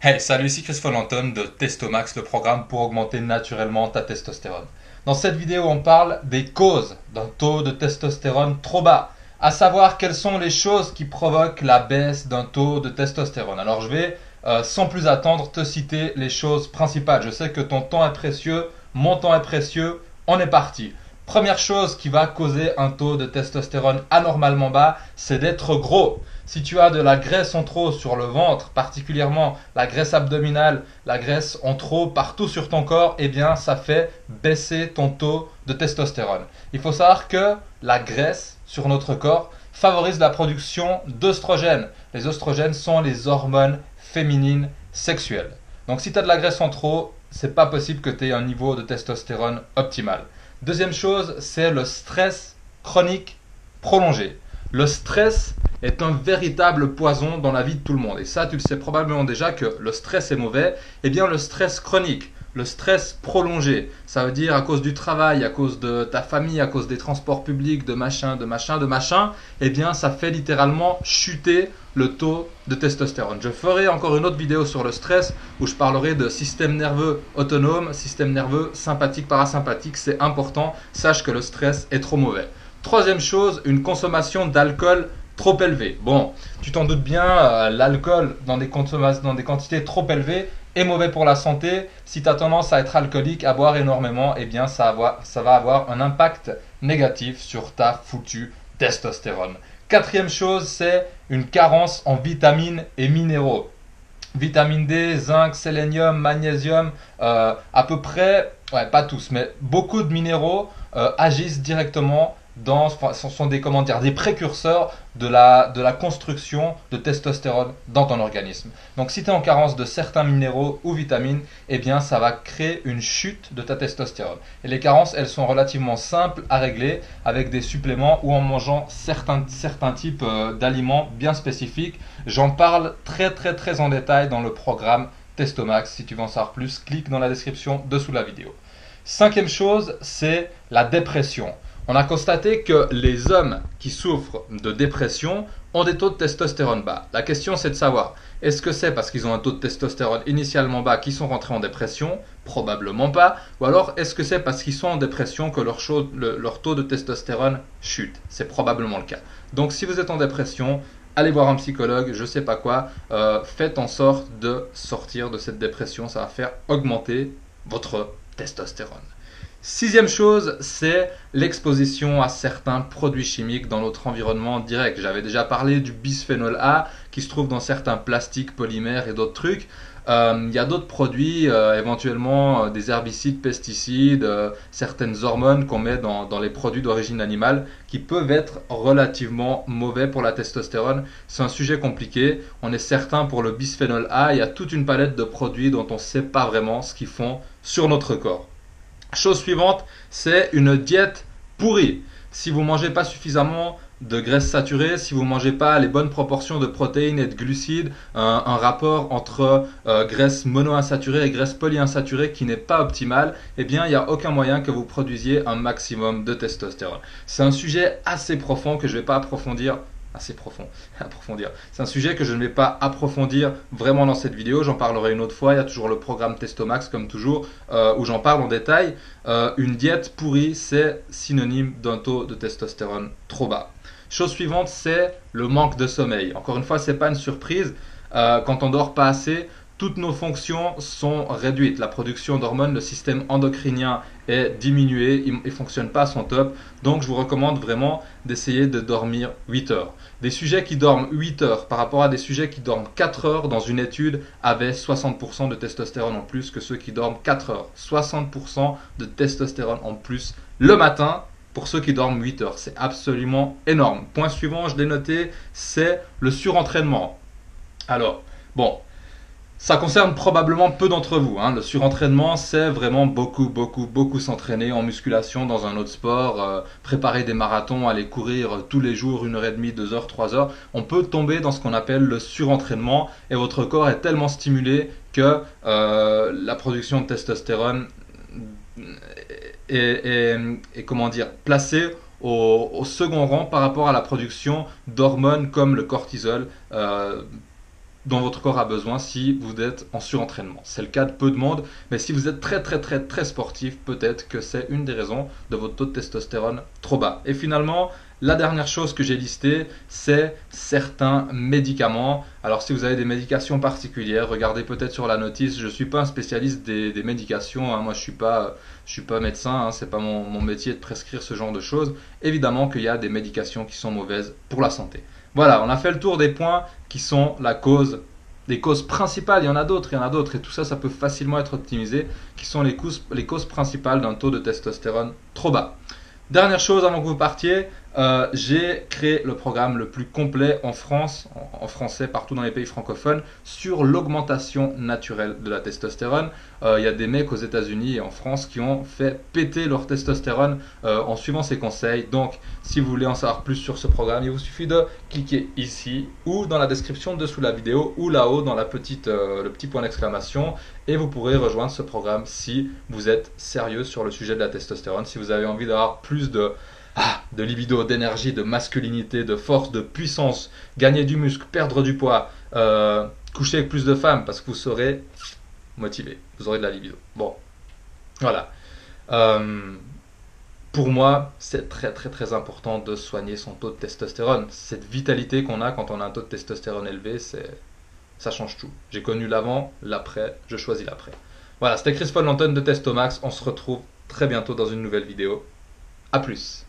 Hey, salut, ici Chris Follenton de Testomax, le programme pour augmenter naturellement ta testostérone. Dans cette vidéo, on parle des causes d'un taux de testostérone trop bas, à savoir quelles sont les choses qui provoquent la baisse d'un taux de testostérone. Alors je vais, sans plus attendre, te citer les choses principales. Je sais que ton temps est précieux, mon temps est précieux, on est parti. Première chose qui va causer un taux de testostérone anormalement bas, c'est d'être gros. Si tu as de la graisse en trop sur le ventre, particulièrement la graisse abdominale, la graisse en trop partout sur ton corps, eh bien ça fait baisser ton taux de testostérone. Il faut savoir que la graisse sur notre corps favorise la production d'œstrogènes. Les œstrogènes sont les hormones féminines sexuelles. Donc si tu as de la graisse en trop, c'est pas possible que tu aies un niveau de testostérone optimal. Deuxième chose, c'est le stress chronique prolongé. Le stress est un véritable poison dans la vie de tout le monde. Et ça, tu le sais probablement déjà que le stress est mauvais. Eh bien, le stress chronique, le stress prolongé, ça veut dire à cause du travail, à cause de ta famille, à cause des transports publics, de machin, eh bien, ça fait littéralement chuter le taux de testostérone. Je ferai encore une autre vidéo sur le stress où je parlerai de système nerveux autonome, système nerveux sympathique, parasympathique. C'est important, sache que le stress est trop mauvais. Troisième chose, une consommation d'alcool trop élevée. Bon, tu t'en doutes bien, l'alcool dans des quantités trop élevées est mauvais pour la santé. Si tu as tendance à être alcoolique, à boire énormément, eh bien ça va avoir un impact négatif sur ta foutue testostérone. Quatrième chose, c'est une carence en vitamines et minéraux. Vitamine D, zinc, sélénium, magnésium, à peu près, ouais, pas tous, mais beaucoup de minéraux agissent directement ce sont des précurseurs de la construction de testostérone dans ton organisme. Donc si tu es en carence de certains minéraux ou vitamines, eh bien ça va créer une chute de ta testostérone. Et les carences, elles sont relativement simples à régler avec des suppléments ou en mangeant certains types d'aliments bien spécifiques. J'en parle très en détail dans le programme Testomax. Si tu veux en savoir plus, clique dans la description dessous la vidéo. Cinquième chose, c'est la dépression. On a constaté que les hommes qui souffrent de dépression ont des taux de testostérone bas. La question c'est de savoir, est-ce que c'est parce qu'ils ont un taux de testostérone initialement bas qu'ils sont rentrés en dépression? Probablement pas. Ou alors est-ce que c'est parce qu'ils sont en dépression que leur taux de testostérone chute? C'est probablement le cas. Donc si vous êtes en dépression, allez voir un psychologue, je sais pas quoi, faites en sorte de sortir de cette dépression, ça va faire augmenter votre testostérone. Sixième chose, c'est l'exposition à certains produits chimiques dans notre environnement direct. J'avais déjà parlé du bisphénol A qui se trouve dans certains plastiques, polymères et d'autres trucs. Il y a d'autres produits, éventuellement des herbicides, pesticides, certaines hormones qu'on met dans les produits d'origine animale qui peuvent être relativement mauvais pour la testostérone. C'est un sujet compliqué. On est certain pour le bisphénol A, il y a toute une palette de produits dont on ne sait pas vraiment ce qu'ils font sur notre corps. Chose suivante, c'est une diète pourrie. Si vous ne mangez pas suffisamment de graisses saturées, si vous ne mangez pas les bonnes proportions de protéines et de glucides, un rapport entre graisse monoinsaturée et graisse polyinsaturée qui n'est pas optimal, eh bien il n'y a aucun moyen que vous produisiez un maximum de testostérone. C'est un sujet assez profond que je ne vais pas approfondir. Approfondir. C'est un sujet que je ne vais pas approfondir vraiment dans cette vidéo. J'en parlerai une autre fois. Il y a toujours le programme Testomax, comme toujours, où j'en parle en détail. Une diète pourrie, c'est synonyme d'un taux de testostérone trop bas. Chose suivante, c'est le manque de sommeil. Encore une fois, ce n'est pas une surprise. Quand on dort pas assez, toutes nos fonctions sont réduites. La production d'hormones, le système endocrinien est diminué, il ne fonctionne pas à son top. Donc je vous recommande vraiment d'essayer de dormir 8 heures. Des sujets qui dorment 8 heures par rapport à des sujets qui dorment 4 heures dans une étude avaient 60% de testostérone en plus que ceux qui dorment 4 heures. 60% de testostérone en plus le matin pour ceux qui dorment 8 heures. C'est absolument énorme. Point suivant, je l'ai noté, c'est le surentraînement. Alors, bon, ça concerne probablement peu d'entre vous. Le surentraînement, c'est vraiment beaucoup s'entraîner en musculation dans un autre sport, préparer des marathons, aller courir tous les jours 1h30, 2 heures, 3 heures. On peut tomber dans ce qu'on appelle le surentraînement et votre corps est tellement stimulé que la production de testostérone est comment dire, placée au second rang par rapport à la production d'hormones comme le cortisol. dont votre corps a besoin si vous êtes en surentraînement. C'est le cas de peu de monde, mais si vous êtes très sportif, peut-être que c'est une des raisons de votre taux de testostérone trop bas. Et finalement, la dernière chose que j'ai listée, c'est certains médicaments. Alors si vous avez des médications particulières, regardez peut-être sur la notice. Je ne suis pas un spécialiste des médications, hein. Moi je suis pas médecin, hein. C'est pas mon métier de prescrire ce genre de choses. Évidemment qu'il y a des médications qui sont mauvaises pour la santé. Voilà, on a fait le tour des points qui sont des causes principales. Il y en a d'autres, et tout ça, ça peut facilement être optimisé, qui sont les causes principales d'un taux de testostérone trop bas. Dernière chose avant que vous partiez, j'ai créé le programme le plus complet en France, en français partout dans les pays francophones, sur l'augmentation naturelle de la testostérone. Il y a des mecs aux États-Unis et en France qui ont fait péter leur testostérone en suivant ces conseils. Donc, si vous voulez en savoir plus sur ce programme, il vous suffit de cliquer ici ou dans la description dessous la vidéo ou là-haut dans le petit point d'exclamation et vous pourrez rejoindre ce programme si vous êtes sérieux sur le sujet de la testostérone, si vous avez envie d'avoir plus de libido, d'énergie, de masculinité, de force, de puissance, gagner du muscle, perdre du poids, coucher avec plus de femmes parce que vous serez motivé, vous aurez de la libido. Bon, voilà. Pour moi, c'est très important de soigner son taux de testostérone. Cette vitalité qu'on a quand on a un taux de testostérone élevé, ça change tout. J'ai connu l'avant, l'après, je choisis l'après. Voilà, c'était Chris Paul Lanton de Testomax. On se retrouve très bientôt dans une nouvelle vidéo. A plus.